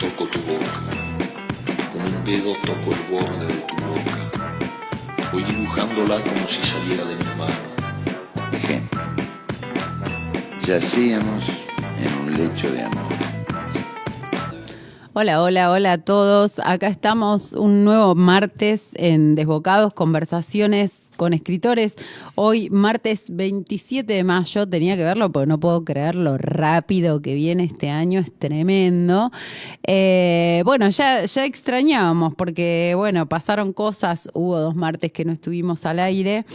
Toco tu boca, con un dedo toco el borde de tu boca. Voy dibujándola como si saliera de mi mano. Ejemplo. Yacíamos en un lecho de amor. Hola, hola, hola a todos. Acá estamos un nuevo martes en Desbocados, conversaciones con escritores. Hoy, martes 27 de mayo, tenía que verlo porque no puedo creer lo rápido que viene este año, es tremendo. Bueno, ya extrañábamos porque, bueno, pasaron cosas, hubo 2 martes que no estuvimos al aire.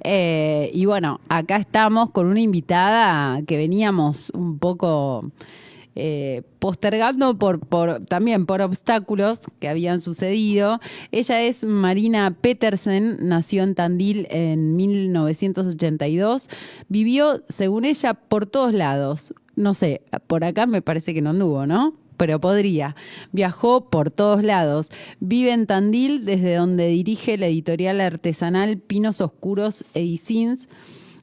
Y bueno, acá estamos con una invitada que veníamos un poco postergando también por obstáculos que habían sucedido. Ella es Marina Petersen, nació en Tandil en 1982, vivió, según ella, por todos lados. No sé, por acá me parece que no anduvo, ¿no? Pero podría. Viajó por todos lados. Vive en Tandil, desde donde dirige la editorial artesanal Pinos Oscuros Edicins.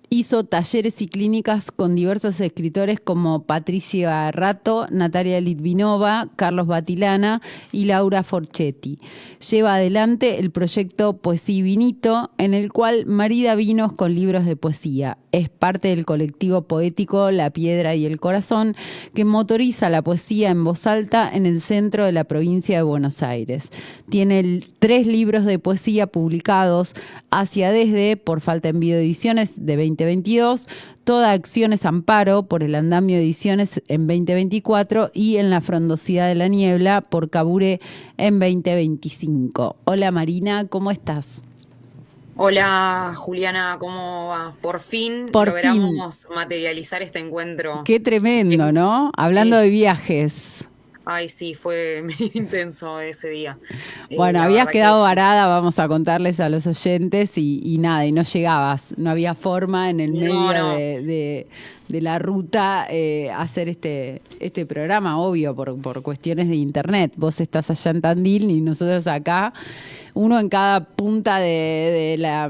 Hizo talleres y clínicas con diversos escritores como Patricia Rato, Natalia Litvinova, Carlos Batilana y Laura Forchetti. Lleva adelante el proyecto Poesía y Vinito, en el cual marida vinos con libros de poesía. Es parte del colectivo poético La Piedra y el Corazón, que motoriza la poesía en voz alta en el centro de la provincia de Buenos Aires. Tiene 3 libros de poesía publicados: Hacia Desde, por Falta Envío de Ediciones, de 2022, Toda Acción es Amparo, por El Andamio Ediciones, en 2024, y En la Frondosidad de la Niebla, por Caburé, en 2025. Hola Marina, ¿cómo estás? Hola Juliana, ¿cómo va? Por fin logramos materializar este encuentro. Qué tremendo, ¿no? Hablando de viajes. Ay, sí, fue medio intenso ese día. Bueno, habías quedado varada, vamos a contarles a los oyentes, y nada, y no llegabas, no había forma en el medio de la ruta hacer este programa, obvio, por cuestiones de internet. Vos estás allá en Tandil y nosotros acá, uno en cada punta de la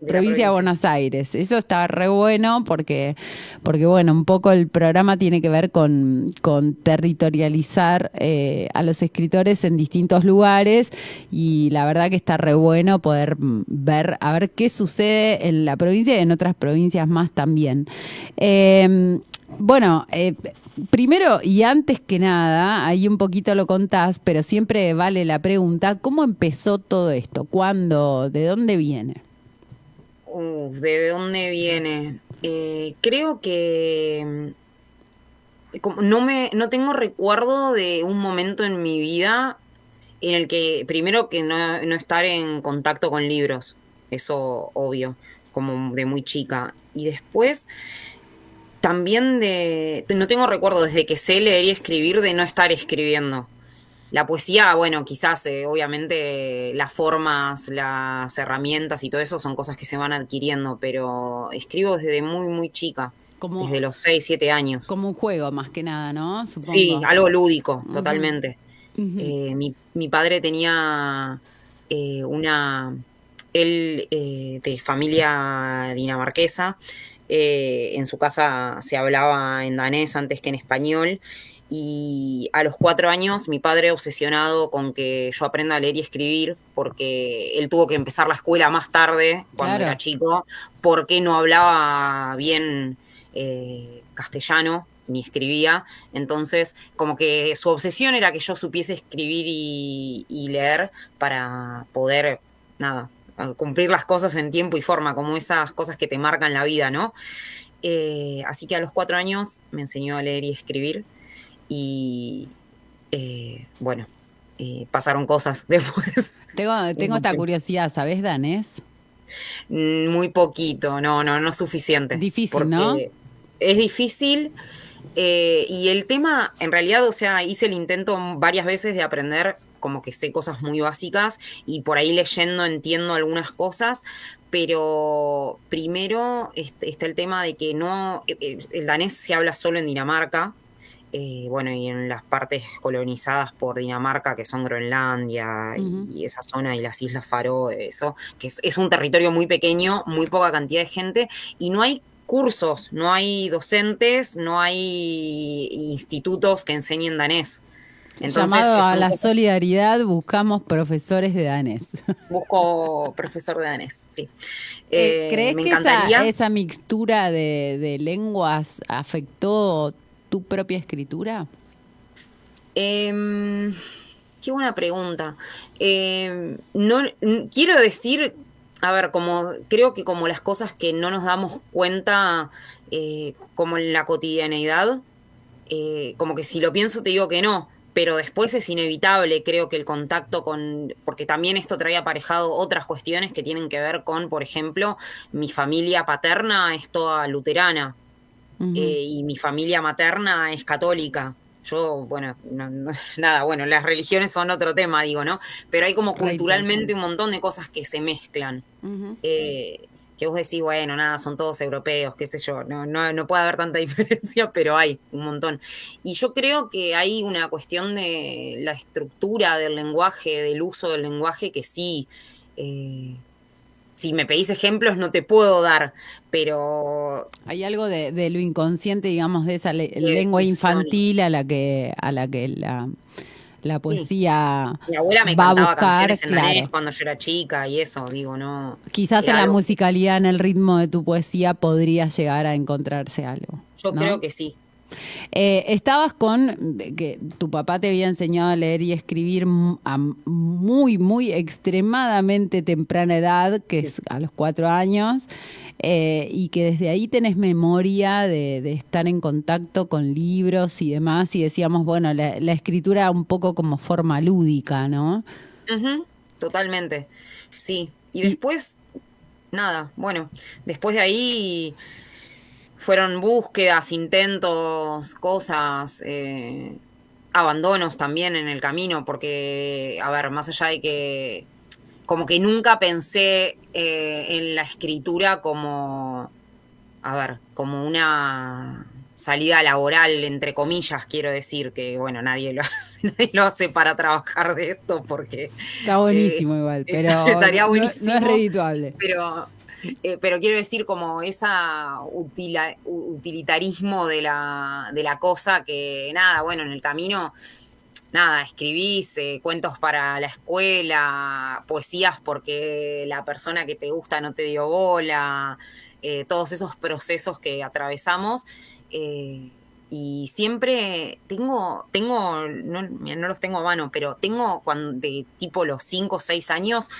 provincia de Buenos Aires. Eso está re bueno porque bueno, un poco el programa tiene que ver con territorializar a los escritores en distintos lugares, y la verdad que está re bueno poder ver, a ver qué sucede en la provincia y en otras provincias más también. Bueno, primero y antes que nada, ahí un poquito lo contás, pero siempre vale la pregunta: ¿cómo empezó todo esto? ¿Cuándo? ¿De dónde viene? ¿De dónde viene? Creo que no tengo recuerdo de un momento en mi vida en el que, primero, que no estar en contacto con libros, eso obvio, como de muy chica. Y después también no tengo recuerdo desde que sé leer y escribir de no estar escribiendo. La poesía, bueno, quizás, obviamente, las formas, las herramientas y todo eso son cosas que se van adquiriendo, pero escribo desde muy, muy chica, desde los 6, 7 años. Como un juego, más que nada, ¿no? Supongo. Sí, algo lúdico, totalmente. Uh-huh. Mi padre tenía él de familia dinamarquesa. En su casa se hablaba en danés antes que en español, y a los 4 años mi padre, obsesionado con que yo aprenda a leer y escribir, porque él tuvo que empezar la escuela más tarde, cuando era chico, porque no hablaba bien castellano ni escribía. Entonces, como que su obsesión era que yo supiese escribir y leer para poder, cumplir las cosas en tiempo y forma, como esas cosas que te marcan la vida, ¿no? Así que a los 4 años me enseñó a leer y escribir, y bueno, pasaron cosas después. Tengo esta curiosidad, ¿sabés danés? Muy poquito, no suficiente. Difícil, ¿no? Es difícil, y el tema, en realidad, o sea, hice el intento varias veces de aprender, como que sé cosas muy básicas, y por ahí leyendo entiendo algunas cosas, pero primero está el tema de que el danés se habla solo en Dinamarca, bueno, y en las partes colonizadas por Dinamarca, que son Groenlandia y esa zona, y las Islas Faroe, eso, que es un territorio muy pequeño, muy poca cantidad de gente, y no hay cursos, no hay docentes, no hay institutos que enseñen danés. Entonces, Llamado a son la cosas- solidaridad, buscamos profesores de danés. busco profesor de danés, sí. ¿Crees Me que encantaría. esa mixtura de lenguas afectó tu propia escritura? Em, Qué buena pregunta. No, quiero decir, a ver, como creo que como las cosas que no nos damos cuenta, como en la cotidianeidad, como que si lo pienso te digo que no, pero después es inevitable, creo que el contacto con, porque también esto trae aparejado otras cuestiones que tienen que ver con, por ejemplo, mi familia paterna es toda luterana, Ujú. y mi familia materna es católica. Yo, bueno, nada, bueno, las religiones son otro tema, digo, ¿no? Pero hay como Re culturalmente interesante. un montón de cosas que se mezclan. Ujú. Que vos decís, bueno, nada, son todos europeos, qué sé yo, no puede haber tanta diferencia, pero hay un montón. Y yo creo que hay una cuestión de la estructura del lenguaje, del uso del lenguaje, que sí, eh, si me pedís ejemplos no te puedo dar, pero Hay algo de lo inconsciente, digamos, de esa de lengua expresiones. infantil a la que la Sí, poesía mi abuela me va a cantaba buscar, canciones en danés claro. cuando yo era chica y eso, digo, no, Quizás en era la algo que musicalidad, en el ritmo de tu poesía, podría llegar a encontrarse algo, yo creo ¿no? que sí. Estabas con que tu papá te había enseñado a leer y escribir a muy, muy extremadamente temprana edad, que es a los 4 años, y que desde ahí tenés memoria de estar en contacto con libros y demás, y decíamos, bueno, la escritura un poco como forma lúdica, ¿no? Ujú, totalmente, sí. Y Y después, nada, bueno, después de ahí fueron búsquedas, intentos, cosas, abandonos también en el camino, porque, a ver, más allá de que como que nunca pensé en la escritura como, a ver, como una salida laboral, entre comillas, quiero decir, que bueno, nadie lo hace, nadie lo hace para trabajar de esto porque está buenísimo igual, pero estaría no es buenísimo, redituable. pero, pero quiero decir como esa utilitarismo de la cosa que nada, bueno, en el camino nada, escribís cuentos para la escuela, poesías porque la persona que te gusta no te dio bola, todos esos procesos que atravesamos. eh, y siempre no los tengo a mano, pero tengo de tipo los 5 o 6 años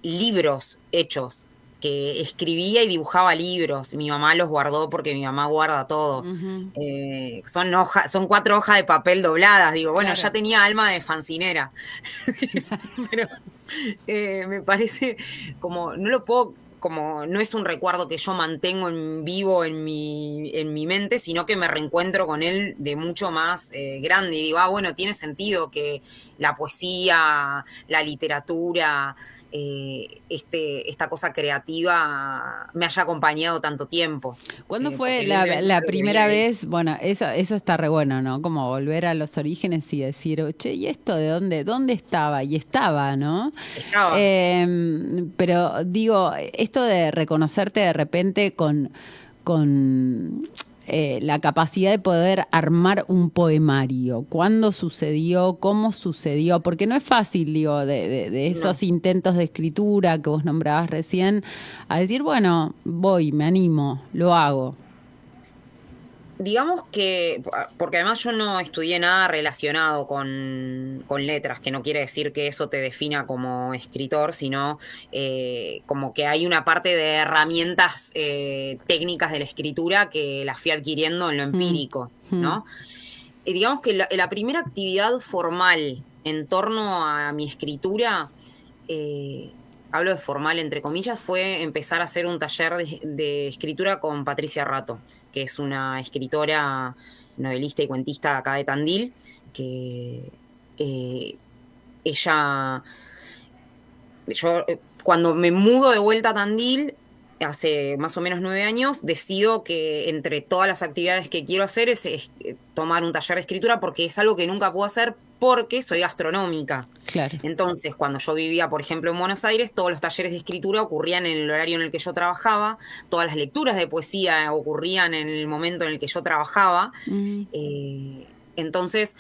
libros hechos que escribía y dibujaba libros. Mi mamá los guardó porque mi mamá guarda todo. Ujú, Son 4 hojas de papel dobladas. Digo, bueno, ya claro. tenía alma de fancinera. Pero me parece como, no lo puedo, como no es un recuerdo que yo mantengo en vivo en mi mente, sino que me reencuentro con él de mucho más grande. Y digo, bueno, tiene sentido que la poesía, la literatura, esta cosa creativa me haya acompañado tanto tiempo. ¿Cuándo fue Porque evidentemente es la algo que viene primera de ahí. vez? Bueno, eso está re bueno, ¿no? Como volver a los orígenes y decir, "Oh, che, ¿y esto de dónde estaba?" Y estaba, ¿no? Estaba. Pero digo, esto de reconocerte de repente con la capacidad de poder armar un poemario. ¿Cuándo sucedió? ¿Cómo sucedió? Porque no es fácil, digo, de No. esos intentos de escritura que vos nombrabas recién, a decir, bueno, voy, me animo, lo hago. Digamos que, porque además yo no estudié nada relacionado con letras, que no quiere decir que eso te defina como escritor, sino como que hay una parte de herramientas técnicas de la escritura que las fui adquiriendo en lo Mm, empírico, mm. ¿no? Y digamos que la primera actividad formal en torno a mi escritura, eh, hablo de formal entre comillas, fue empezar a hacer un taller de escritura con Patricia Rato, que es una escritora, novelista y cuentista acá de Tandil, que eh, ella, yo cuando me mudo de vuelta a Tandil, hace más o menos 9 años, decido que entre todas las actividades que quiero hacer es tomar un taller de escritura porque es algo que nunca puedo hacer porque soy gastronómica. Claro. Entonces, cuando yo vivía, por ejemplo, en Buenos Aires, todos los talleres de escritura ocurrían en el horario en el que yo trabajaba, todas las lecturas de poesía ocurrían en el momento en el que yo trabajaba, Mm. eh, Entonces,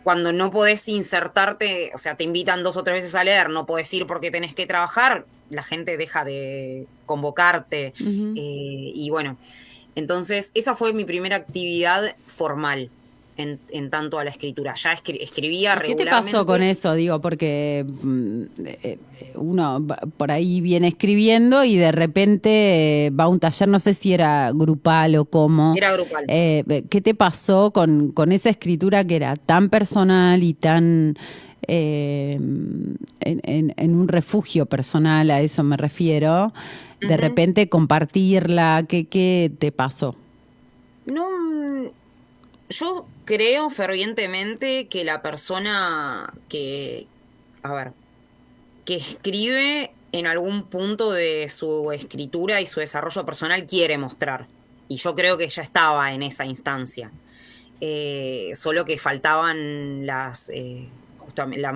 cuando no podés insertarte, o sea, te invitan 2 o 3 veces a leer, no podés ir porque tenés que trabajar, la gente deja de convocarte. Ujú. Y bueno, entonces esa fue mi primera actividad formal en tanto a la escritura. Ya escribía ¿Y qué te regularmente. pasó con eso? Digo, porque uno por ahí viene escribiendo y de repente va a un taller, no sé si era grupal o cómo. Era grupal. ¿Qué te pasó con esa escritura que era tan personal y tan en un refugio personal, a eso me refiero? De Ujú. repente compartirla, ¿qué te pasó? No, yo creo fervientemente que la persona a ver, que escribe en algún punto de su escritura y su desarrollo personal quiere mostrar. Y yo creo que ya estaba en esa instancia. Solo que faltaban justamente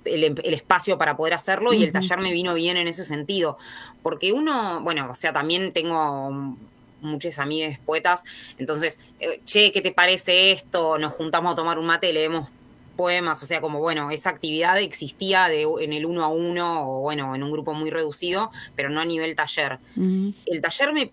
el espacio para poder hacerlo, y el Ujú. taller me vino bien en ese sentido. Porque bueno, o sea, también tengo muchos amigos poetas, entonces, che, ¿qué te parece esto? Nos juntamos a tomar un mate, leemos poemas, o sea, como bueno, esa actividad existía en el 1 a 1 o bueno, en un grupo muy reducido, pero no a nivel taller. Ujú. El taller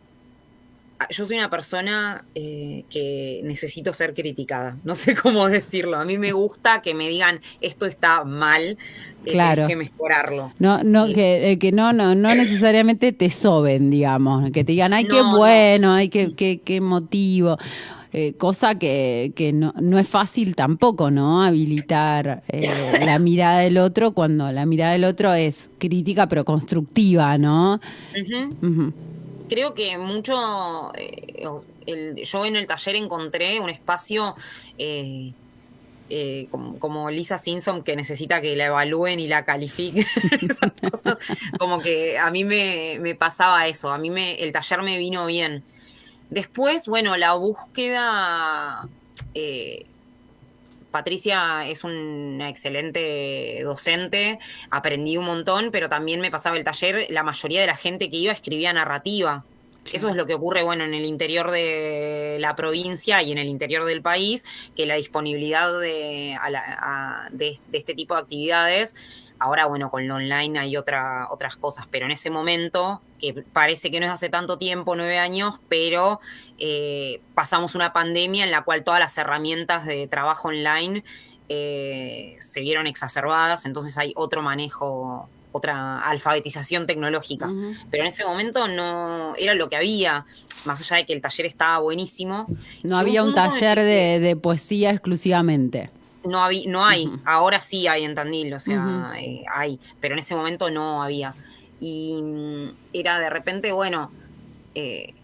yo soy una persona que necesito ser criticada, no sé cómo decirlo. A mí me gusta que me digan, esto está mal, tenés Claro. que mejorarlo. No, que no necesariamente te soben, digamos, que te digan, ay, qué No, no. bueno, ay, qué emotivo. Cosa que no es fácil tampoco, ¿no? Habilitar la mirada del otro cuando la mirada del otro es crítica pero constructiva, ¿no? Ujú. Ujú. Creo que mucho, yo en el taller encontré un espacio como Lisa Simpson, que necesita que la evalúen y la califiquen, esas cosas. Como que a mí me pasaba eso, el taller me vino bien. Después, bueno, la búsqueda, eh, Patricia es una excelente docente, aprendí un montón, pero también me pasaba el taller, la mayoría de la gente que iba escribía narrativa. Eso es lo que ocurre, bueno, en el interior de la provincia y en el interior del país, que la disponibilidad de este tipo de actividades, ahora, bueno, con lo online hay otras cosas, pero en ese momento, que parece que no es hace tanto tiempo, 9 años, pero pasamos una pandemia en la cual todas las herramientas de trabajo online se vieron exacerbadas, entonces hay otro manejo, otra alfabetización tecnológica. Ujú. Pero en ese momento no era lo que había, más allá de que el taller estaba buenísimo. No Llegó un había un punto en taller el que de poesía exclusivamente. no hay, Ujú. ahora sí hay en Tandil, o Ujú. sea, hay, pero en ese momento no había. Y era de repente, bueno, eh,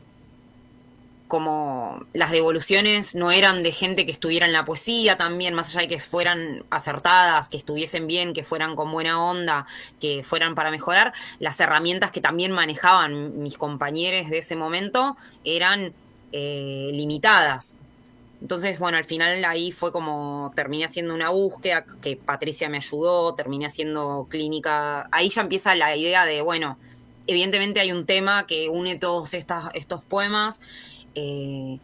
como las devoluciones no eran de gente que estuviera en la poesía también, más allá de que fueran acertadas, que estuviesen bien, que fueran con buena onda, que fueran para mejorar, las herramientas que también manejaban mis compañeros de ese momento eran limitadas. Entonces, bueno, al final ahí fue como terminé haciendo una búsqueda, que Patricia me ayudó, terminé haciendo clínica. Ahí ya empieza la idea de, bueno, evidentemente hay un tema que une todos estos poemas, eh,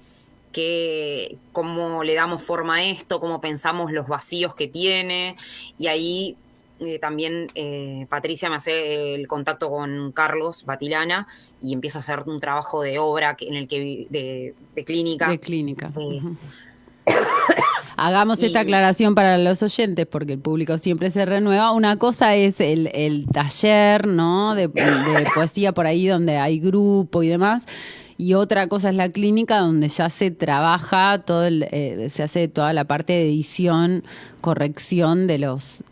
cómo le damos forma a esto, cómo pensamos los vacíos que tiene, y ahí también Patricia me hace el contacto con Carlos Batilana y empiezo a hacer un trabajo de obra de De clínica. clínica. eh, Ujú. Hagamos esta y aclaración para los oyentes, porque el público siempre se renueva. Una cosa es el taller, ¿no? De poesía por ahí donde hay grupo y demás. Y otra cosa es la clínica donde ya se trabaja se hace toda la parte de edición, corrección de los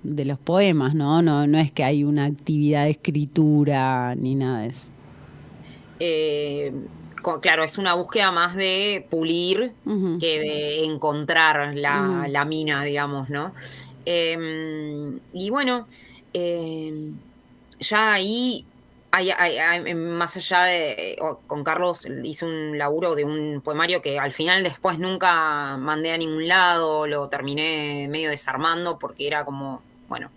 poemas, ¿no? No es que hay una actividad de escritura ni nada de eso. eh, claro, es una búsqueda más de pulir Ujú, que de encontrar ujú. la mina, digamos, ¿no? Y bueno, eh, ya ahí, más allá con Carlos hice un laburo de un poemario que al final después nunca mandé a ningún lado, lo terminé medio desarmando porque era como, bueno,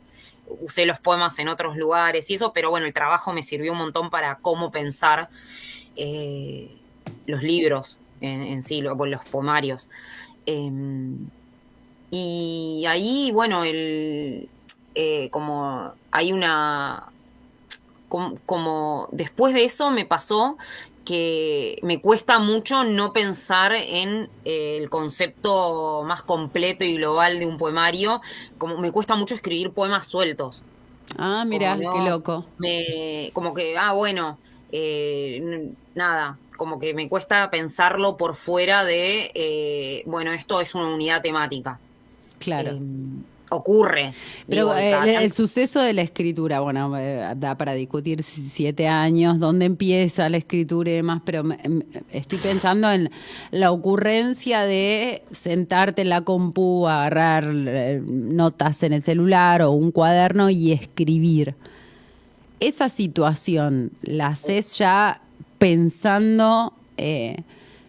usé los poemas en otros lugares y eso, pero bueno, el trabajo me sirvió un montón para cómo pensar los libros en sí, los poemarios. Y ahí, bueno, como hay como después de eso me pasó que me cuesta mucho no pensar en el concepto más completo y global de un poemario, como me cuesta mucho escribir poemas sueltos, Ah, como mira, qué no, loco. como que, bueno, nada, como que me cuesta pensarlo por fuera de, bueno, esto es una unidad temática. Claro. Eh, Ocurre, Pero digo, y cada el tanto. suceso de la escritura, bueno, da para discutir 7 años, dónde empieza la escritura y demás, pero estoy pensando en la ocurrencia de sentarte en la compu, agarrar notas en el celular o un cuaderno y escribir. Esa situación, ¿la haces ya pensando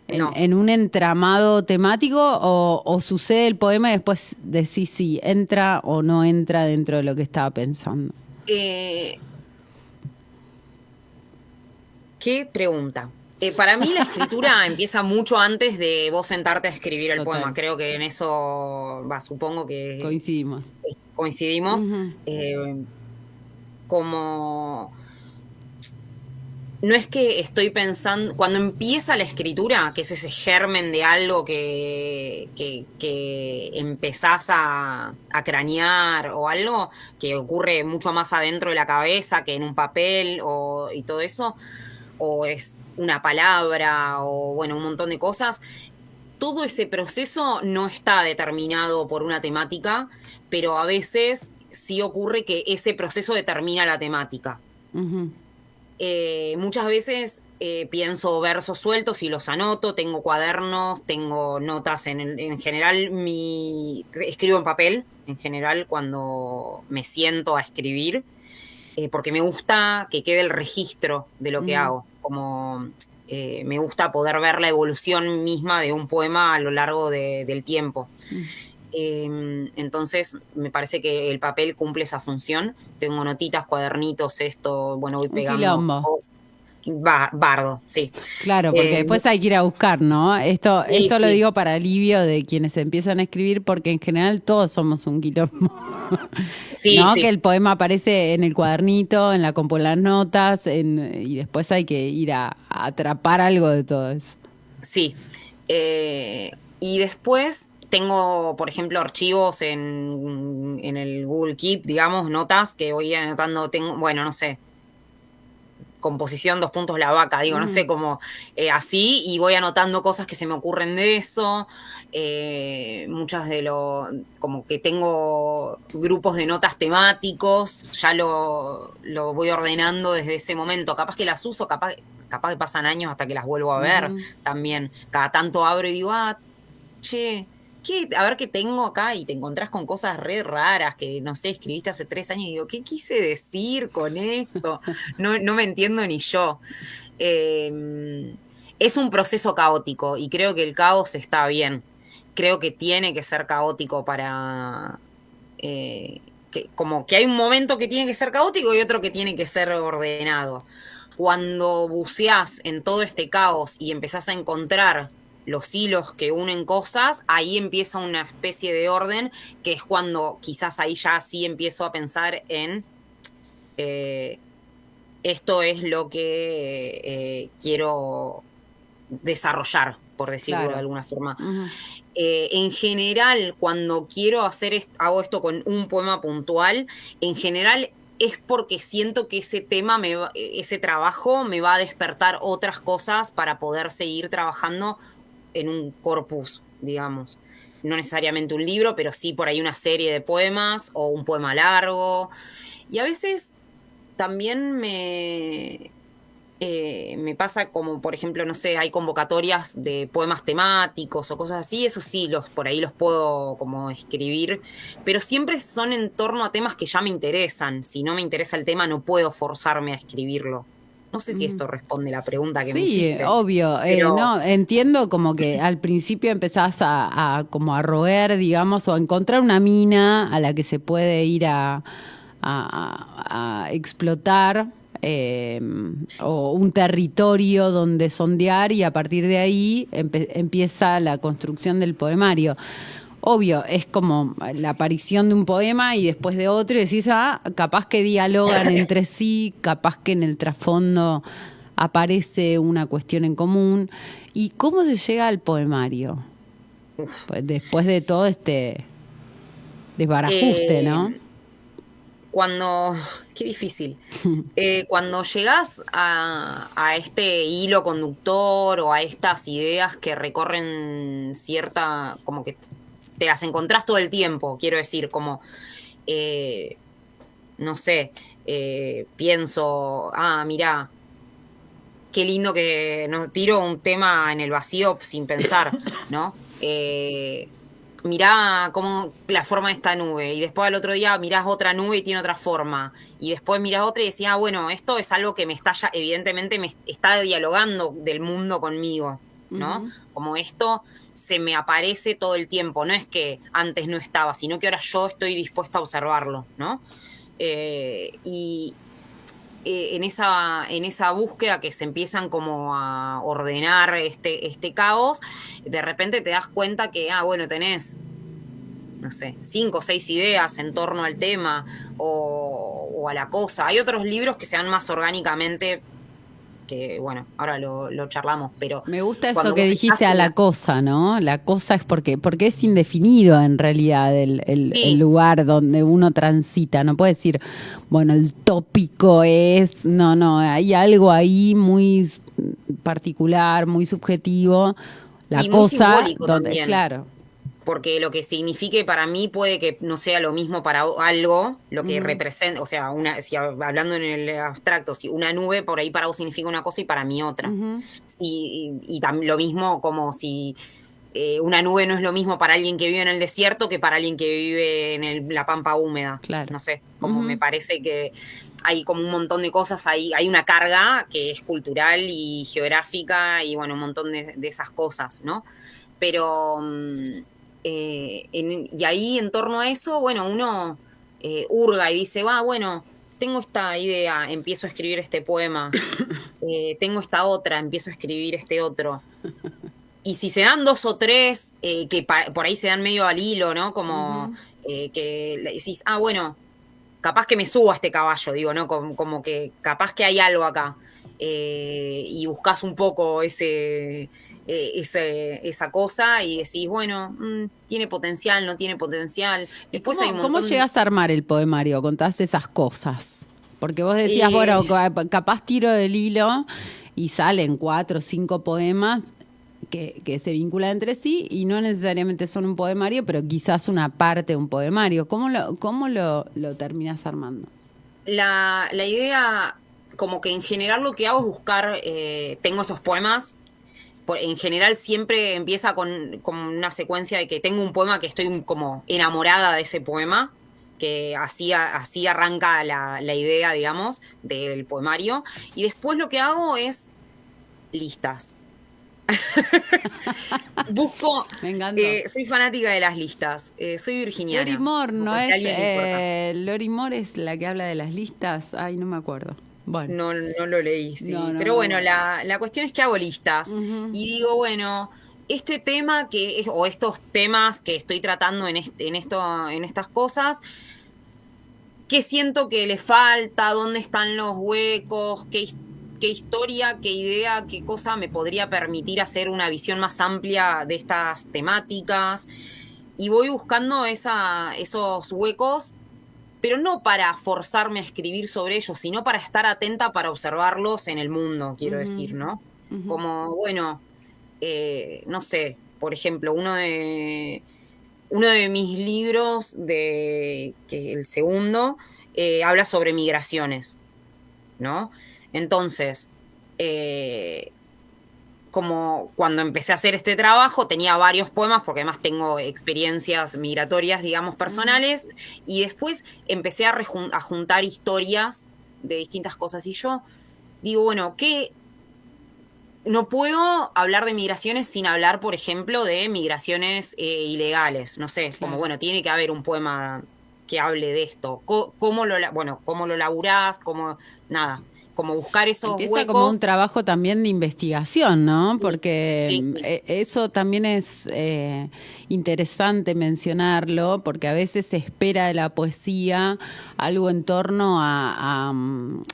No. en un entramado temático o sucede el poema y después decís si entra o no entra dentro de lo que estaba pensando? Eh, ¿Qué pregunta? Para mí la escritura empieza mucho antes de vos sentarte a escribir el poema. Total, Creo que en eso, supongo que coincidimos. coincidimos. Ujú. Eh, como no es que estoy pensando, cuando empieza la escritura, que es ese germen de algo que empezás a cranear o algo, que ocurre mucho más adentro de la cabeza que en un papel y todo eso, o es una palabra o bueno, un montón de cosas, todo ese proceso no está determinado por una temática, pero a veces sí ocurre que ese proceso determina la temática. Ujú. Muchas veces pienso versos sueltos y los anoto, tengo cuadernos, tengo notas en general, escribo en papel, en general cuando me siento a escribir, porque me gusta que quede el registro de lo que Ujú. hago, como me gusta poder ver la evolución misma de un poema a lo largo del tiempo. Entonces me parece que el papel cumple esa función. Tengo notitas, cuadernitos, esto, bueno, voy Un pegando quilombo. cosas. Bardo, sí. Claro, porque Eh, después hay que ir a buscar, ¿no? Esto, sí, esto lo sí, digo para alivio de quienes empiezan a escribir, porque en general todos somos un quilombo. sí, ¿No? Que sí, el poema aparece en el cuadernito, en la compu, en las notas, y después hay que ir a atrapar algo de todo eso. sí. Y después tengo, por ejemplo, archivos en el Google Keep, digamos, notas que voy anotando, tengo, bueno, no sé, composición, dos puntos la vaca, digo, no Ujú. sé, como así, y voy anotando cosas que se me ocurren de eso, muchas como que tengo grupos de notas temáticos, ya lo voy ordenando desde ese momento, capaz que las uso, capaz que pasan años hasta que las vuelvo a ver Ujú. también, cada tanto abro y digo, che, a ver qué tengo acá y te encontrás con cosas re raras que, no sé, escribiste hace 3 años y digo, ¿qué quise decir con esto? No, no me entiendo ni yo. Es un proceso caótico y creo que el caos está bien. Creo que tiene que ser caótico para... eh, como que hay un momento que tiene que ser caótico y otro que tiene que ser ordenado. Cuando buceás en todo este caos y empezás a encontrar los hilos que unen cosas, ahí empieza una especie de orden, que es cuando quizás ahí ya sí empiezo a pensar en eh, esto es lo que quiero desarrollar, por decirlo de Claro. alguna forma. Ujú. En general, cuando quiero hago esto con un poema puntual, en general es porque siento que ese tema, ese trabajo me va a despertar otras cosas para poder seguir trabajando en un corpus, digamos. No necesariamente un libro, pero sí por ahí una serie de poemas o un poema largo. Y a veces también me pasa como, por ejemplo, no sé, hay convocatorias de poemas temáticos o cosas así, eso sí, por ahí los puedo como escribir, pero siempre son en torno a temas que ya me interesan. Si no me interesa el tema, no puedo forzarme a escribirlo. No sé si Ujú. esto responde a la pregunta que me Sí, hiciste, obvio. pero No, entiendo como que al principio empezás como a roer, digamos, o a encontrar una mina a la que se puede ir a explotar. o un territorio donde sondear y a partir de ahí empieza la construcción del poemario. Obvio, es como la aparición de un poema y después de otro y decís, capaz que dialogan entre sí, capaz que en el trasfondo aparece una cuestión en común. ¿Y cómo se llega al poemario? Pues después de todo este desbarajuste, ¿no? Qué difícil. Cuando llegás a este hilo conductor o a estas ideas que recorren como que te las encontrás todo el tiempo, quiero decir, como, no sé, pienso, mirá, qué lindo que no tiro un tema en el vacío sin pensar, ¿no? Mirá cómo la forma de esta nube, y después al otro día mirás otra nube y tiene otra forma, y después mirás otra y decís, bueno, esto es algo que evidentemente me está dialogando del mundo conmigo, ¿no? Como esto se me aparece todo el tiempo, no es que antes no estaba, sino que ahora yo estoy dispuesta a observarlo, ¿no? En esa búsqueda que se empiezan como a ordenar este caos, de repente te das cuenta que, bueno, tenés, no sé, 5 o 6 ideas en torno al tema o a la cosa. Hay otros libros que se dan más orgánicamente, que bueno, ahora lo charlamos, pero... Me gusta eso que dijiste a la cosa, ¿no? La cosa es porque es indefinido en realidad el lugar donde uno transita. No puede decir, bueno, el tópico es... No, hay algo ahí muy particular, muy subjetivo. La y cosa, muy simbólico donde, también. claro. Porque lo que signifique para mí puede que no sea lo mismo para algo, lo que representa, o sea, hablando en el abstracto, si una nube por ahí para vos significa una cosa y para mí otra. Y lo mismo como si una nube no es lo mismo para alguien que vive en el desierto que para alguien que vive en la pampa húmeda. Claro. No sé, como me parece que hay como un montón de cosas, hay una carga que es cultural y geográfica y bueno, un montón de esas cosas, ¿no? Pero... y ahí en torno a eso, bueno, uno hurga y dice, bueno, tengo esta idea, empiezo a escribir este poema, tengo esta otra, empiezo a escribir este otro. Y si se dan 2 o 3, que por ahí se dan medio al hilo, ¿no? Como que decís, bueno, capaz que me subo a este caballo, digo, ¿no? Como que capaz que hay algo acá. Y buscas un poco esa cosa y decís, bueno, tiene potencial, no tiene potencial. ¿Y cómo llegas a armar el poemario? Contás esas cosas. Porque vos decías, bueno, capaz tiro del hilo y salen 4 o 5 poemas que se vinculan entre sí y no necesariamente son un poemario, pero quizás una parte de un poemario. ¿Cómo lo terminás armando? La idea, como que en general lo que hago es buscar, tengo esos poemas. En general siempre empieza con una secuencia de que tengo un poema que estoy como enamorada de ese poema, que así arranca la idea, digamos, del poemario. Y después lo que hago es listas. Busco... Me encanta. Soy fanática de las listas. Soy virginiana. Lori Moore, ¿no es? Si Lori Moore es la que habla de las listas. Ay, no me acuerdo. Bueno. No lo leí, sí. No, pero bueno, la cuestión es que hago listas y digo, bueno, este tema o estos temas que estoy tratando en estas cosas, ¿qué siento que le falta? ¿Dónde están los huecos? ¿Qué historia, qué idea, qué cosa me podría permitir hacer una visión más amplia de estas temáticas? Y voy buscando esos huecos, pero no para forzarme a escribir sobre ellos, sino para estar atenta para observarlos en el mundo, quiero decir, ¿no? Como, bueno, no sé, por ejemplo, uno de mis libros, que el segundo, habla sobre migraciones, ¿no? Entonces, como cuando empecé a hacer este trabajo, tenía varios poemas, porque además tengo experiencias migratorias, digamos, personales, y después empecé a juntar historias de distintas cosas. Y yo digo, bueno, no puedo hablar de migraciones sin hablar, por ejemplo, de migraciones ilegales. No sé, como, bueno, tiene que haber un poema que hable de esto. ¿Cómo lo laburás? Nada. como buscar esos Empieza huecos. como un trabajo también de investigación, ¿no? Porque Sí. eso también es interesante mencionarlo, porque a veces se espera de la poesía algo en torno a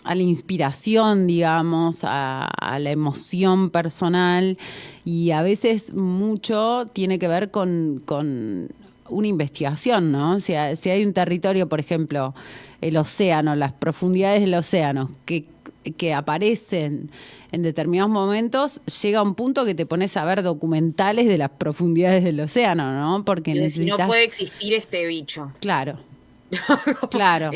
la inspiración, digamos, a la emoción personal, y a veces mucho tiene que ver con una investigación, ¿no? Si hay un territorio, por ejemplo, el océano, las profundidades del océano, que aparecen en determinados momentos, llega un punto que te pones a ver documentales de las profundidades del océano, ¿no? Porque Si no necesitas... puede existir este bicho. Claro, claro.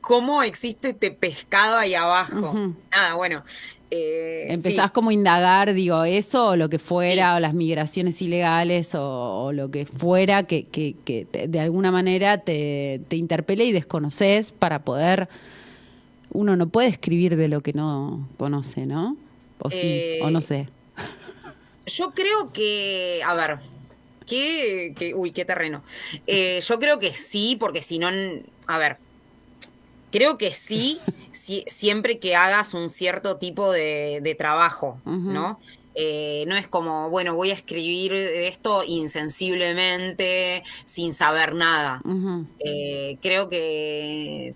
¿Cómo existe este pescado ahí abajo? Ujú. Nada, bueno. Empezás Sí, como a indagar, digo, eso o lo que fuera, sí. o las migraciones ilegales o lo que fuera de alguna manera te interpele y desconoces para poder... Uno no puede escribir de lo que no conoce, ¿no? O sí, o no Eh, sé. yo creo que, a ver, uy, qué terreno. Yo creo que sí, porque si no, a ver, creo que sí, siempre que hagas un cierto tipo de trabajo, Ujú, ¿no? No es como, bueno, voy a escribir esto insensiblemente, sin saber nada. ujú. Creo que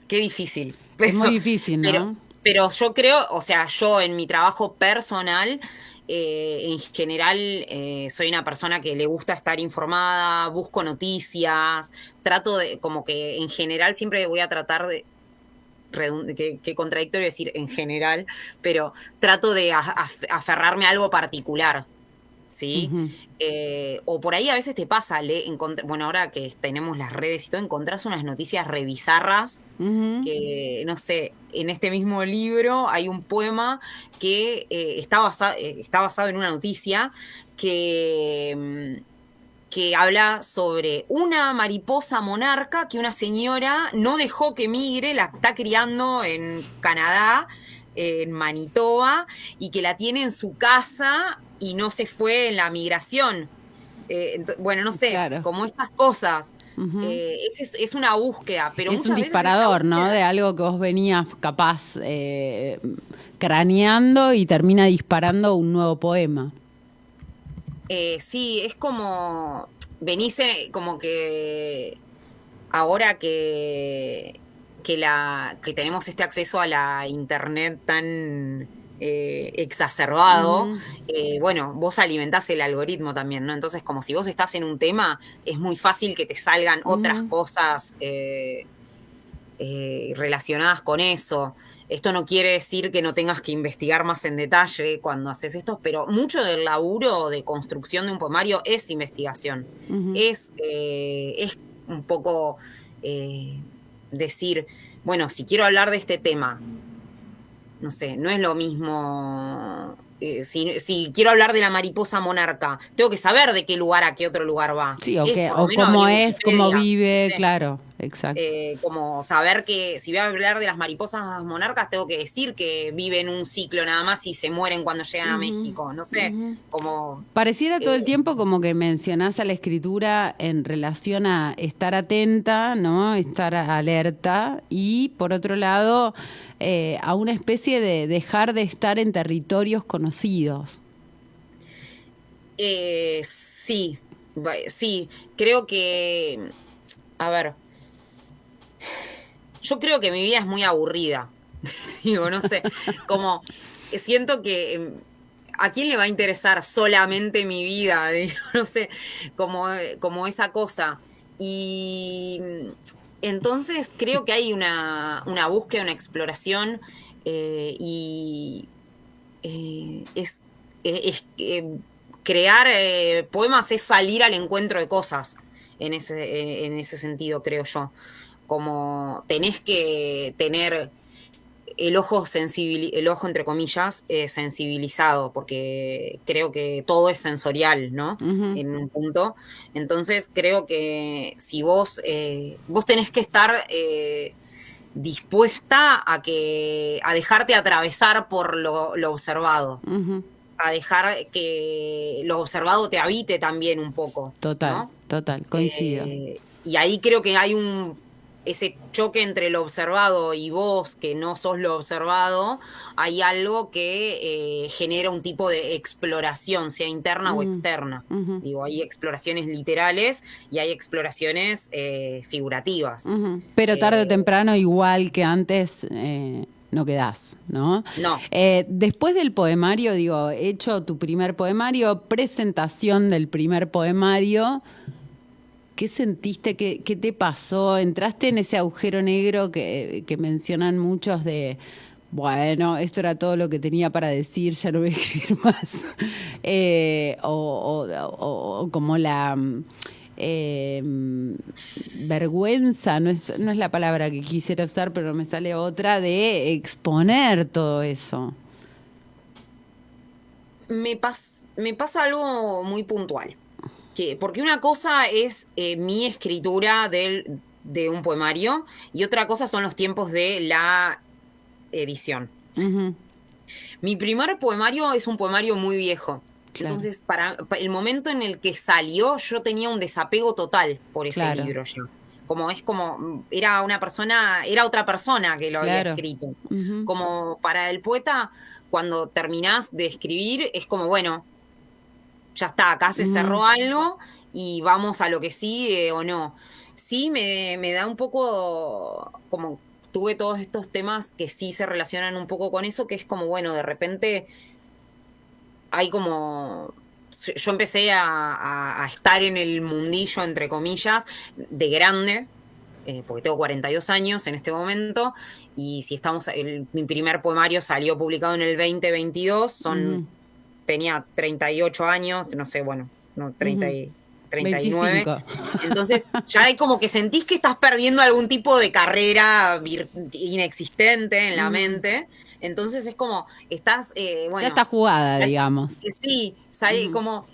qué difícil. Es muy Pero, difícil, pero, ¿no? pero yo creo, o sea, yo en mi trabajo personal, en general, soy una persona que le gusta estar informada, busco noticias, trato de, como que en general siempre voy a tratar de, que contradictorio decir en general, pero trato de aferrarme a algo particular. ¿Sí? Ujú, O por ahí a veces te pasa, bueno, ahora que tenemos las redes y todo, encontrás unas noticias rebizarras ujú. que, no sé, en este mismo libro hay un poema que está basado en una noticia que, que habla sobre una mariposa monarca que una señora no dejó que migre, la está criando en Canadá, en Manitoba, y que la tiene en su casa y no se fue en la migración. Bueno, no sé, Claro. como estas cosas. Ujú. Es una búsqueda, pero Es un muchas veces esta disparador, ¿no? búsqueda De algo que vos venías capaz craneando y termina disparando un nuevo poema. sí, es como, venís como que ahora que tenemos este acceso a la internet tan exacerbado, Ujú, bueno, vos alimentás el algoritmo también, ¿no? Entonces, como si vos estás en un tema, es muy fácil que te salgan otras ujú. cosas relacionadas con eso. Esto no quiere decir que no tengas que investigar más en detalle cuando haces esto, pero mucho del laburo de construcción de un poemario es investigación. Ujú. Es un poco eh, decir, bueno, si quiero hablar de este tema, no sé, no es lo mismo. Si quiero hablar de la mariposa monarca, tengo que saber de qué lugar a qué otro lugar va. Sí, Es por lo o menos cómo abrir es, cómo Wikipedia, no vive, sé. claro, exacto. Como saber que si voy a hablar de las mariposas monarcas, tengo que decir que viven un ciclo nada más y se mueren cuando llegan a Ujú, México. No sé, ujú. como... Pareciera todo el eh, tiempo como que mencionás a la escritura en relación a estar atenta, ¿no? Estar alerta y por otro lado a una especie de dejar de estar en territorios conocidos. sí, sí, creo que... A ver, yo creo que mi vida es muy aburrida. Digo, no sé, como siento que ¿a quién le va a interesar solamente mi vida? Digo, no sé, como esa cosa. Y entonces creo que hay una búsqueda, una exploración y crear poemas es salir al encuentro de cosas en ese sentido, creo yo. Como tenés que tener el ojo entre comillas, sensibilizado, porque creo que todo es sensorial, ¿no? Ujú, En un punto. Entonces creo que si vos tenés que estar dispuesta a dejarte atravesar por lo observado, ujú. a dejar que lo observado te habite también un poco, Total, ¿no? total, coincido. Y ahí creo que hay ese choque entre lo observado y vos, que no sos lo observado, hay algo que genera un tipo de exploración, sea interna o externa. Digo, hay exploraciones literales y hay exploraciones figurativas. Pero tarde o temprano, igual que antes, no quedás, ¿no? No. Después del poemario, digo, hecho tu primer poemario, presentación del primer poemario, ¿qué sentiste? ¿Qué te pasó? ¿Entraste en ese agujero negro que mencionan muchos de, bueno, esto era todo lo que tenía para decir, ya no voy a escribir más? O como la vergüenza, no es la palabra que quisiera usar, pero me sale otra, de exponer todo eso. Me pasa algo muy puntual. Porque una cosa es mi escritura de un poemario y otra cosa son los tiempos de la edición. Mi primer poemario es un poemario muy viejo. Claro. Entonces, para el momento en el que salió, yo tenía un desapego total por ese libro ya. Era otra persona que lo había escrito. Como para el poeta, cuando terminás de escribir, es como, bueno, ya está, acá se cerró algo y vamos a lo que sigue o no. Sí, me da un poco, como tuve todos estos temas que sí se relacionan un poco con eso, que es como, bueno, de repente hay como... Yo empecé a estar en el mundillo, entre comillas, de grande, porque tengo 42 años en este momento, y si mi primer poemario salió publicado en el 2022, tenía 38 años, no sé, bueno, no, 39. 25. Entonces ya hay como que sentís que estás perdiendo algún tipo de carrera inexistente en la mente. Entonces es como, estás, bueno... Ya está jugada, digamos. Sí, sale como...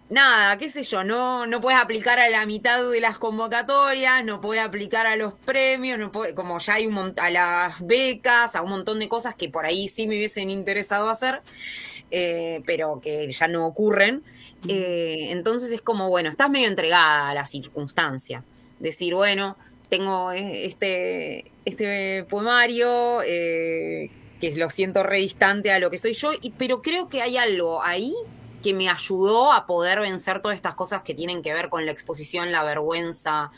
Nada, qué sé yo, no puedes aplicar a la mitad de las convocatorias, no puedes aplicar a los premios, como ya hay a las becas, a un montón de cosas que por ahí sí me hubiesen interesado hacer, pero que ya no ocurren. Entonces es como, bueno, estás medio entregada a la circunstancia. Decir, bueno, tengo este poemario, que lo siento re distante a lo que soy yo, pero creo que hay algo ahí que me ayudó a poder vencer todas estas cosas que tienen que ver con la exposición, la vergüenza,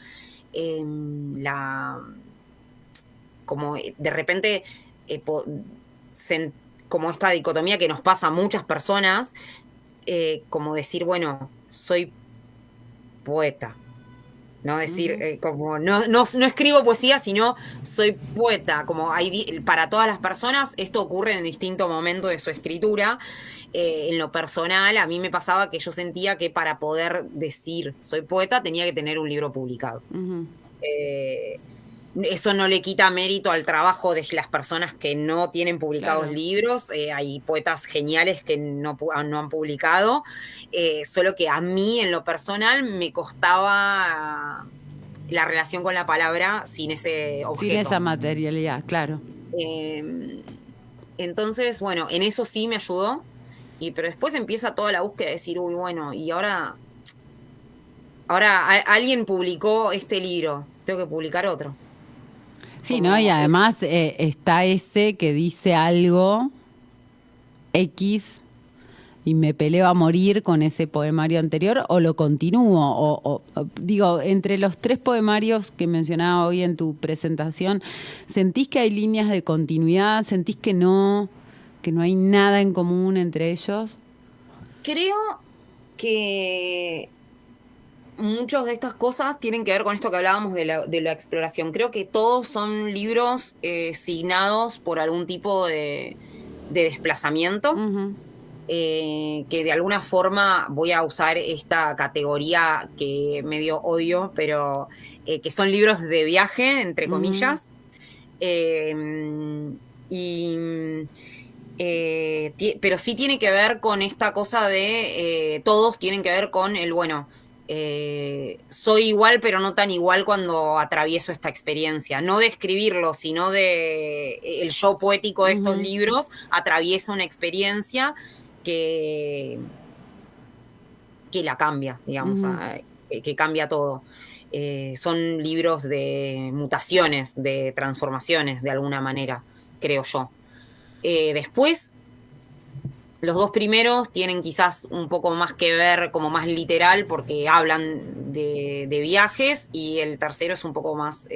como de repente, como esta dicotomía que nos pasa a muchas personas, como decir, bueno, soy poeta. No decir, como no escribo poesía, sino soy poeta. Como para todas las personas, esto ocurre en distinto momento de su escritura. En lo personal, a mí me pasaba que yo sentía que para poder decir soy poeta tenía que tener un libro publicado. Eso no le quita mérito al trabajo de las personas que no tienen publicados libros. Hay poetas geniales que no han publicado. Solo que a mí, en lo personal, me costaba la relación con la palabra sin ese objeto. Sin esa materialidad, claro. Entonces, bueno, en eso sí me ayudó. Pero después empieza toda la búsqueda de decir, uy, bueno, y ahora alguien publicó este libro, tengo que publicar otro. Sí, como, ¿no? Y además está ese que dice algo X y me peleo a morir con ese poemario anterior o lo continúo. O digo, entre los 3 poemarios que mencionaba hoy en tu presentación, ¿sentís que hay líneas de continuidad? ¿Sentís que no hay nada en común entre ellos? Creo que muchas de estas cosas tienen que ver con esto que hablábamos de la exploración. Creo que todos son libros signados por algún tipo de desplazamiento, que de alguna forma voy a usar esta categoría que medio odio, pero que son libros de viaje, entre comillas. Pero sí tiene que ver con esta cosa de todos tienen que ver con el, bueno, soy igual pero no tan igual cuando atravieso esta experiencia, no de escribirlo, sino de el yo poético de estos libros atraviesa una experiencia que la cambia, digamos, que cambia todo. son libros de mutaciones, de transformaciones, de alguna manera, creo yo. Después, los dos primeros tienen quizás un poco más que ver, como más literal, porque hablan de viajes, y el tercero es un poco más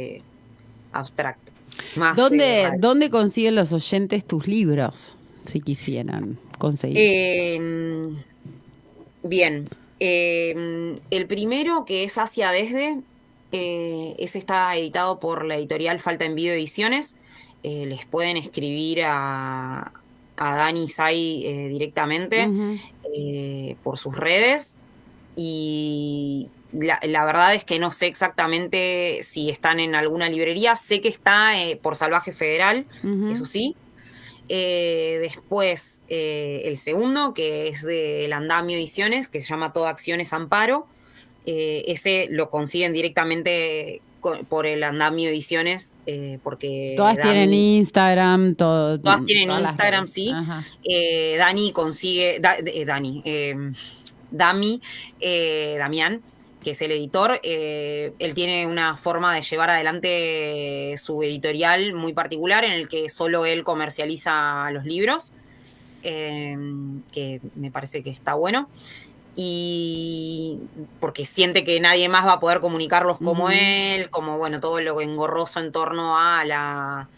abstracto. Más, ¿Dónde consiguen los oyentes tus libros, si quisieran conseguir? Bien, el primero, que es Hacia Desde, ese está editado por la editorial Falta Envío Ediciones. Les pueden escribir a Dani Sai directamente por sus redes, y la verdad es que no sé exactamente si están en alguna librería. Sé que está por Salvaje Federal, eso sí. Después el segundo, que es de El Andamio Ediciones, que se llama Toda Acción es Amparo. Ese lo consiguen directamente por El Andamio Ediciones, porque Todas tienen Instagram, todo. Todas tienen todas Instagram, sí. Dani consigue, Damián, que es el editor, él tiene una forma de llevar adelante su editorial muy particular, en el que solo él comercializa los libros, que me parece que está bueno, y porque siente que nadie más va a poder comunicarlos como él, como bueno, todo lo engorroso en torno a la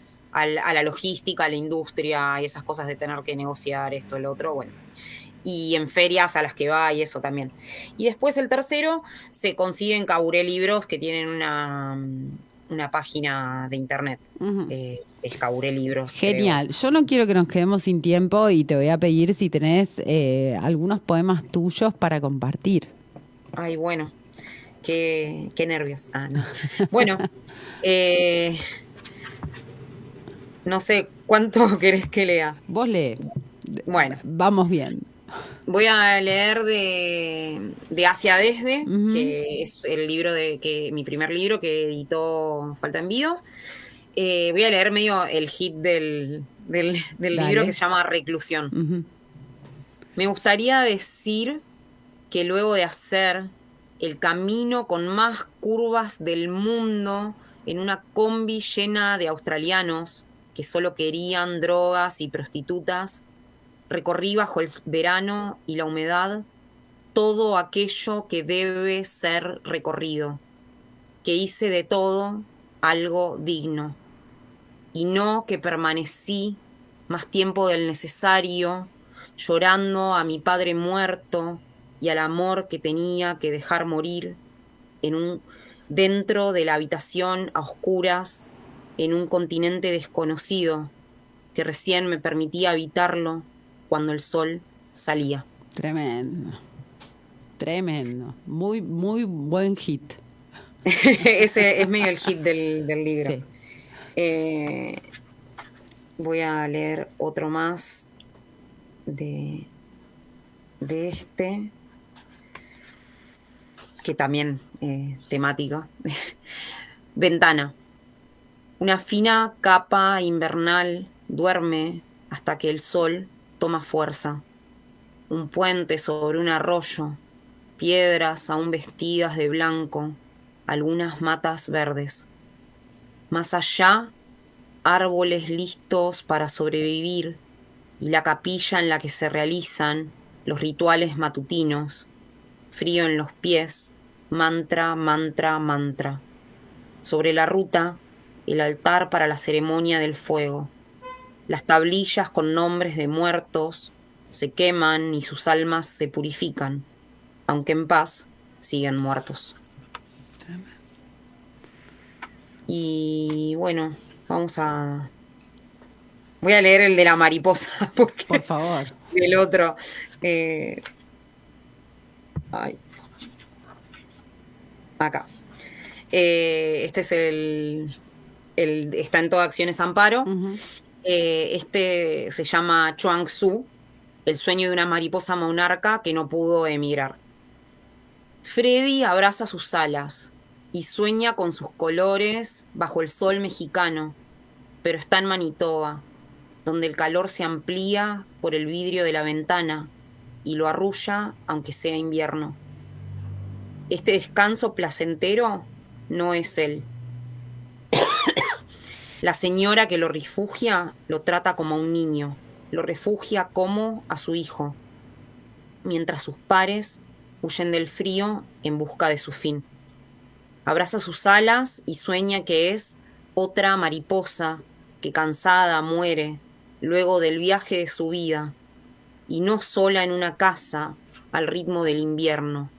logística, a la industria y esas cosas de tener que negociar esto, lo otro, bueno. Y en ferias a las que va y eso también. Y después el tercero se consigue en Caburé Libros, que tienen una página de internet. Es Caburé Libros. Genial. Creo. Yo no quiero que nos quedemos sin tiempo y te voy a pedir si tenés algunos poemas tuyos para compartir. Ay, bueno. Qué nervios. No. Bueno, no sé, ¿cuánto querés que lea? Vos lee. Bueno. Vamos bien. Voy a leer de Hacia Desde, que es el libro mi primer libro que editó Falta Envíos. Voy a leer medio el hit del libro, que se llama Reclusión. Me gustaría decir que luego de hacer el camino con más curvas del mundo en una combi llena de australianos que solo querían drogas y prostitutas, recorrí bajo el verano y la humedad todo aquello que debe ser recorrido, que hice de todo algo digno, y no que permanecí más tiempo del necesario, llorando a mi padre muerto y al amor que tenía que dejar morir dentro de la habitación a oscuras, en un continente desconocido que recién me permitía habitarlo cuando el sol salía. Tremendo. Muy, muy buen hit. Ese es medio el hit del libro. Sí. Voy a leer otro más de este, que también temática. Ventana. Una fina capa invernal duerme hasta que el sol toma fuerza. Un puente sobre un arroyo, piedras aún vestidas de blanco, algunas matas verdes. Más allá, árboles listos para sobrevivir y la capilla en la que se realizan los rituales matutinos. Frío en los pies, mantra, mantra, mantra. Sobre la ruta, el altar para la ceremonia del fuego. Las tablillas con nombres de muertos se queman y sus almas se purifican, aunque en paz siguen muertos. Y bueno, voy a leer el de la mariposa, porque por favor. El otro. Acá. Este es está en Toda Acción es Amparo. Este se llama Chuang Tzu, el sueño de una mariposa monarca que no pudo emigrar. Freddy abraza sus alas y sueña con sus colores bajo el sol mexicano, pero está en Manitoba, donde el calor se amplía por el vidrio de la ventana y lo arrulla aunque sea invierno. Este descanso placentero no es él. La señora que lo refugia lo trata como a un niño, lo refugia como a su hijo, mientras sus pares huyen del frío en busca de su fin. Abraza sus alas y sueña que es otra mariposa que cansada muere luego del viaje de su vida, y no sola en una casa al ritmo del invierno.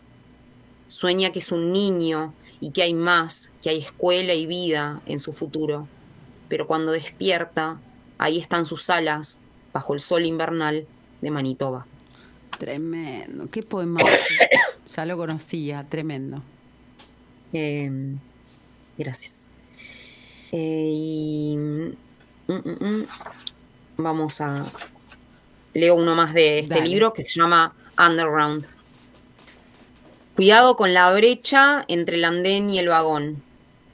Sueña que es un niño y que hay más, que hay escuela y vida en su futuro. Pero cuando despierta, ahí están sus alas bajo el sol invernal de Manitoba. Tremendo, qué poema. Ya lo conocía, tremendo. Gracias. Vamos a... Leo uno más de este libro que se llama Underground. Cuidado con la brecha entre el andén y el vagón.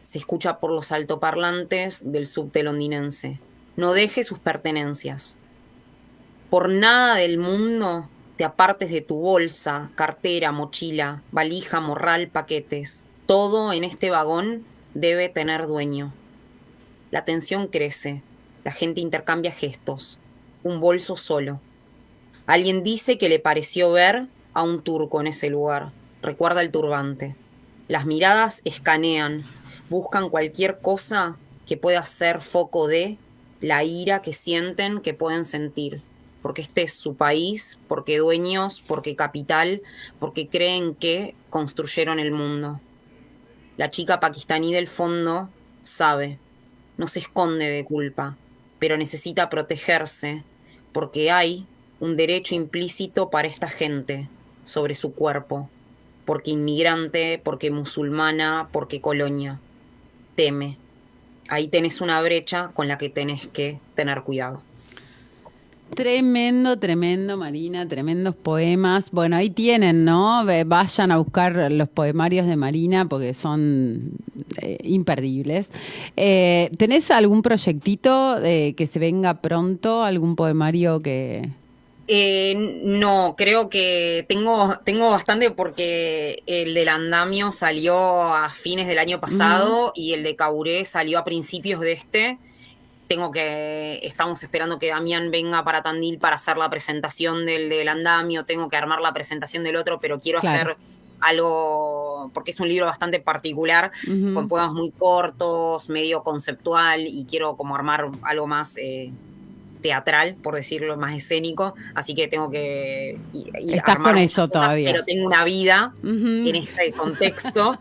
Se escucha por los altoparlantes del subte londinense. No deje sus pertenencias. Por nada del mundo te apartes de tu bolsa, cartera, mochila, valija, morral, paquetes. Todo en este vagón debe tener dueño. La tensión crece. La gente intercambia gestos. Un bolso solo. Alguien dice que le pareció ver a un turco en ese lugar. Recuerda el turbante. Las miradas escanean, buscan cualquier cosa que pueda ser foco de la ira que sienten, que pueden sentir. Porque este es su país, porque dueños, porque capital, porque creen que construyeron el mundo. La chica pakistaní del fondo sabe, no se esconde de culpa, pero necesita protegerse, porque hay un derecho implícito para esta gente sobre su cuerpo, porque inmigrante, porque musulmana, porque colonia. Teme. Ahí tenés una brecha con la que tenés que tener cuidado. Tremendo, tremendo, Marina, tremendos poemas. Bueno, ahí tienen, ¿no? Vayan a buscar los poemarios de Marina porque son imperdibles. ¿Tenés algún proyectito que se venga pronto? ¿Algún poemario que...? No, creo que tengo bastante porque el del andamio salió a fines del año pasado y el de Caburé salió a principios de este. Estamos esperando que Damián venga para Tandil para hacer la presentación del andamio, tengo que armar la presentación del otro, pero quiero hacer algo, porque es un libro bastante particular, con poemas muy cortos, medio conceptual, y quiero como armar algo más teatral, por decirlo, más escénico, así que tengo que ir Estás armar con eso cosas, todavía. pero tengo una vida en este contexto.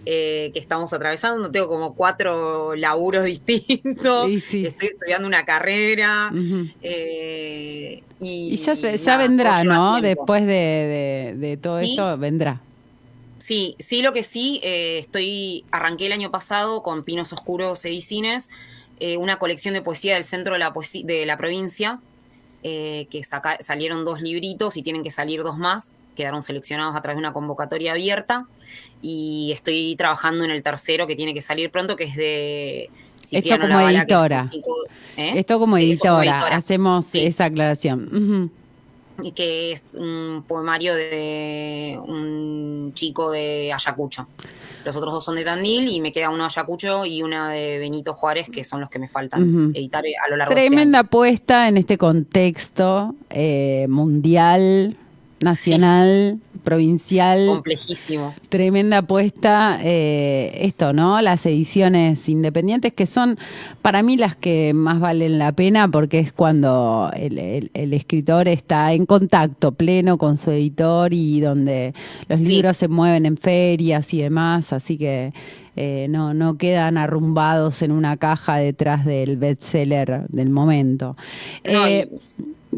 Que estamos atravesando, tengo como 4 laburos distintos, sí. Estoy estudiando una carrera, y ya vendrá, ¿no? Después de todo esto, vendrá. Sí, lo que sí, arranqué el año pasado con Pinos Oscuros Edicines, una colección de poesía del centro de la provincia, que salieron 2 libritos y tienen que salir 2 más, quedaron seleccionados a través de una convocatoria abierta, y estoy trabajando en el tercero que tiene que salir pronto, que es de Cipriano Esto como Lavala, editora. Esto como editora. Hacemos esa aclaración. Y que es un poemario de un chico de Ayacucho. Los otros 2 son de Tandil y me queda uno de Ayacucho y una de Benito Juárez, que son los que me faltan editar a lo largo de este año. Tremenda apuesta en este contexto mundial, nacional, provincial. Complejísimo. Tremenda apuesta. Esto, ¿no? Las ediciones independientes, que son para mí las que más valen la pena, porque es cuando el escritor está en contacto pleno con su editor y donde los libros se mueven en ferias y demás, así que no quedan arrumbados en una caja detrás del bestseller del momento.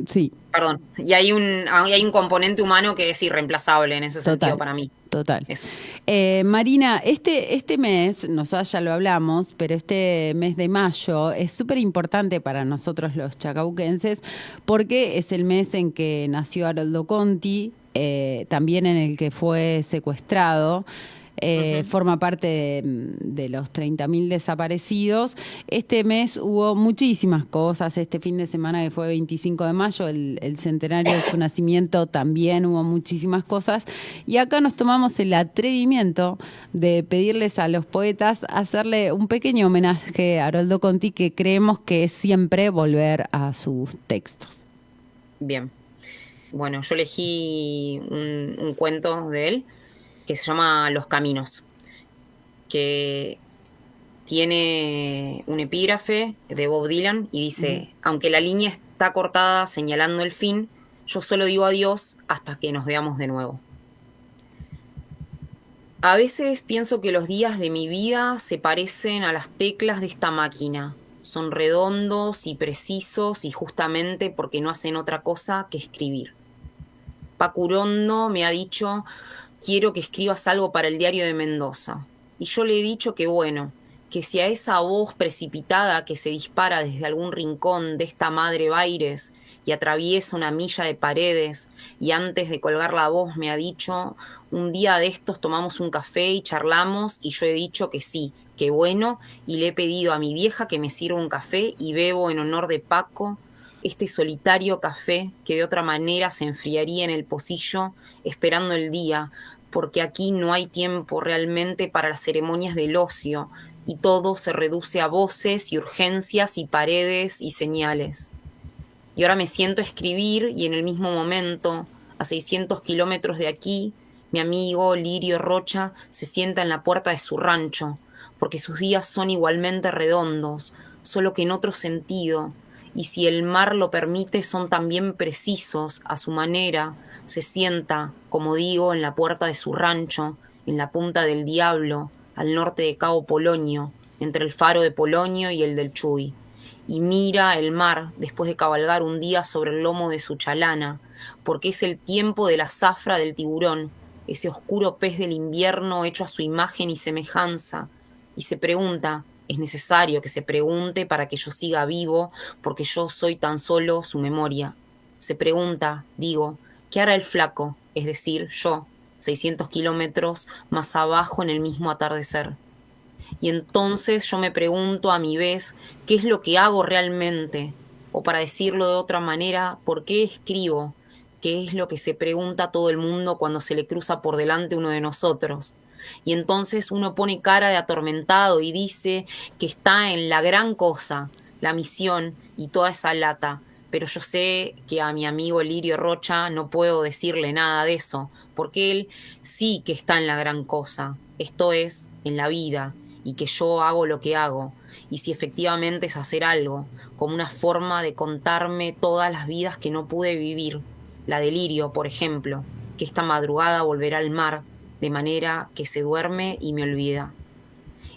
Sí. Perdón. Y hay un componente humano que es irreemplazable en ese sentido para mí. Total. Marina, este mes, nosotros ya lo hablamos, pero este mes de mayo es súper importante para nosotros los chacabuquenses porque es el mes en que nació Haroldo Conti, también en el que fue secuestrado forma parte de los 30.000 desaparecidos. Este mes hubo muchísimas cosas. Este fin de semana, que fue 25 de mayo, el centenario de su nacimiento, también hubo muchísimas cosas. Y acá nos tomamos el atrevimiento de pedirles a los poetas hacerle un pequeño homenaje a Haroldo Conti, que creemos que es siempre volver a sus textos. Bien. Bueno, yo elegí un cuento de él que se llama Los Caminos, que tiene un epígrafe de Bob Dylan y dice: aunque la línea está cortada señalando el fin, yo solo digo adiós hasta que nos veamos de nuevo. A veces pienso que los días de mi vida se parecen a las teclas de esta máquina. Son redondos y precisos, y justamente porque no hacen otra cosa que escribir. Paco Urondo me ha dicho: quiero que escribas algo para el Diario de Mendoza. Y yo le he dicho que bueno, que si a esa voz precipitada que se dispara desde algún rincón de esta madre Baires y atraviesa una milla de paredes, y antes de colgar la voz me ha dicho: un día de estos tomamos un café y charlamos, y yo he dicho que sí, que bueno, y le he pedido a mi vieja que me sirva un café y bebo en honor de Paco este solitario café que de otra manera se enfriaría en el pocillo esperando el día, porque aquí no hay tiempo realmente para las ceremonias del ocio, y todo se reduce a voces y urgencias y paredes y señales. Y ahora me siento a escribir, y en el mismo momento, a 600 kilómetros de aquí, mi amigo Lirio Rocha se sienta en la puerta de su rancho, porque sus días son igualmente redondos, solo que en otro sentido, y si el mar lo permite son también precisos a su manera. Se sienta, como digo, en la puerta de su rancho, en la punta del Diablo, al norte de Cabo Polonio, entre el faro de Polonio y el del Chuy, y mira el mar después de cabalgar un día sobre el lomo de su chalana, porque es el tiempo de la zafra del tiburón, ese oscuro pez del invierno hecho a su imagen y semejanza, y se pregunta: es necesario que se pregunte para que yo siga vivo, porque yo soy tan solo su memoria. Se pregunta, digo, ¿qué hará el flaco, es decir, yo, 600 kilómetros más abajo en el mismo atardecer? Y entonces yo me pregunto a mi vez qué es lo que hago realmente, o para decirlo de otra manera, ¿por qué escribo? ¿Qué es lo que se pregunta todo el mundo cuando se le cruza por delante uno de nosotros? Y entonces uno pone cara de atormentado y dice que está en la gran cosa, la misión y toda esa lata. Pero yo sé que a mi amigo Lirio Rocha no puedo decirle nada de eso, porque él sí que está en la gran cosa, esto es, en la vida, y que yo hago lo que hago, y si efectivamente es hacer algo, como una forma de contarme todas las vidas que no pude vivir, la de Lirio, por ejemplo, que esta madrugada volverá al mar, de manera que se duerme y me olvida.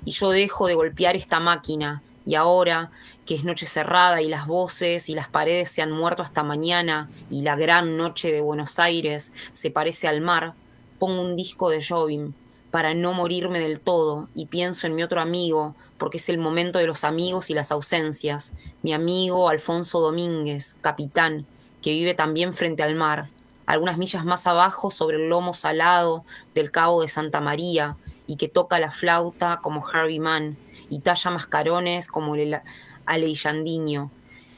Y yo dejo de golpear esta máquina, y ahora que es noche cerrada y las voces y las paredes se han muerto hasta mañana, y la gran noche de Buenos Aires se parece al mar, pongo un disco de Jobim para no morirme del todo, y pienso en mi otro amigo, porque es el momento de los amigos y las ausencias, mi amigo Alfonso Domínguez, capitán, que vive también frente al mar, algunas millas más abajo sobre el lomo salado del Cabo de Santa María, y que toca la flauta como Harvey Mann, y talla mascarones como el Alejandriño,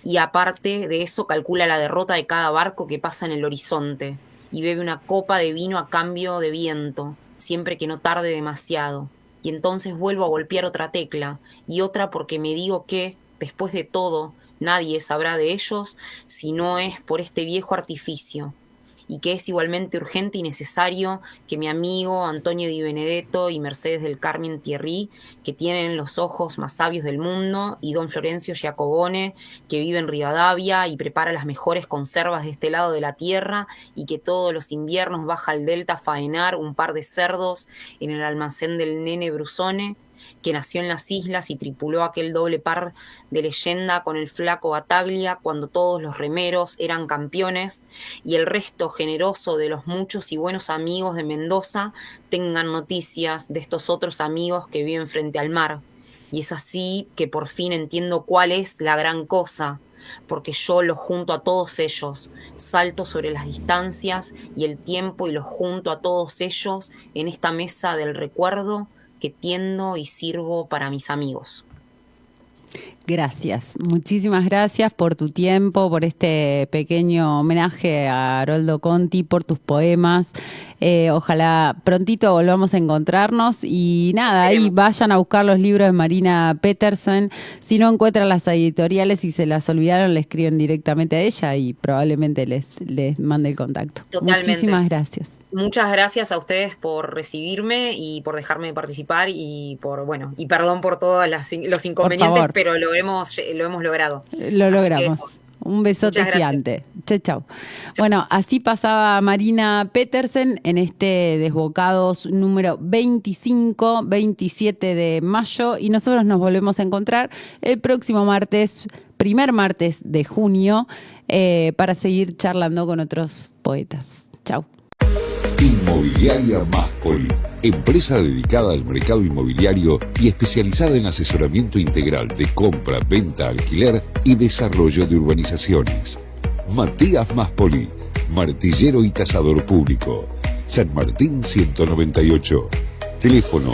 y aparte de eso calcula la derrota de cada barco que pasa en el horizonte, y bebe una copa de vino a cambio de viento, siempre que no tarde demasiado, y entonces vuelvo a golpear otra tecla, y otra porque me digo que, después de todo, nadie sabrá de ellos si no es por este viejo artificio, y que es igualmente urgente y necesario que mi amigo Antonio Di Benedetto y Mercedes del Carmen Thierry, que tienen los ojos más sabios del mundo, y don Florencio Giacobone, que vive en Rivadavia y prepara las mejores conservas de este lado de la tierra, y que todos los inviernos baja al delta a faenar un par de cerdos en el almacén del nene Brusone, que nació en las islas y tripuló aquel doble par de leyenda con el flaco Bataglia cuando todos los remeros eran campeones, y el resto generoso de los muchos y buenos amigos de Mendoza tengan noticias de estos otros amigos que viven frente al mar. Y es así que por fin entiendo cuál es la gran cosa, porque yo los junto a todos ellos, salto sobre las distancias y el tiempo y los junto a todos ellos en esta mesa del recuerdo que tiendo y sirvo para mis amigos. Gracias, muchísimas gracias por tu tiempo, por este pequeño homenaje a Haroldo Conti, por tus poemas. Ojalá prontito volvamos a encontrarnos y nada, ahí vayan a buscar los libros de Marina Petersen. Si no encuentran las editoriales y se las olvidaron, le escriben directamente a ella y probablemente les mande el contacto. Totalmente. Muchísimas gracias. Muchas gracias a ustedes por recibirme y por dejarme participar y y perdón por todos los inconvenientes, pero lo hemos logrado. Lo logramos. Un besote gigante. Chau, chau. Bueno, así pasaba Marina Petersen en este Desbocados número 25, 27 de mayo, y nosotros nos volvemos a encontrar el próximo martes, primer martes de junio, para seguir charlando con otros poetas. Chau. Inmobiliaria Maspoli, empresa dedicada al mercado inmobiliario y especializada en asesoramiento integral de compra, venta, alquiler y desarrollo de urbanizaciones. Matías Maspoli, martillero y tasador público. San Martín 198. Teléfono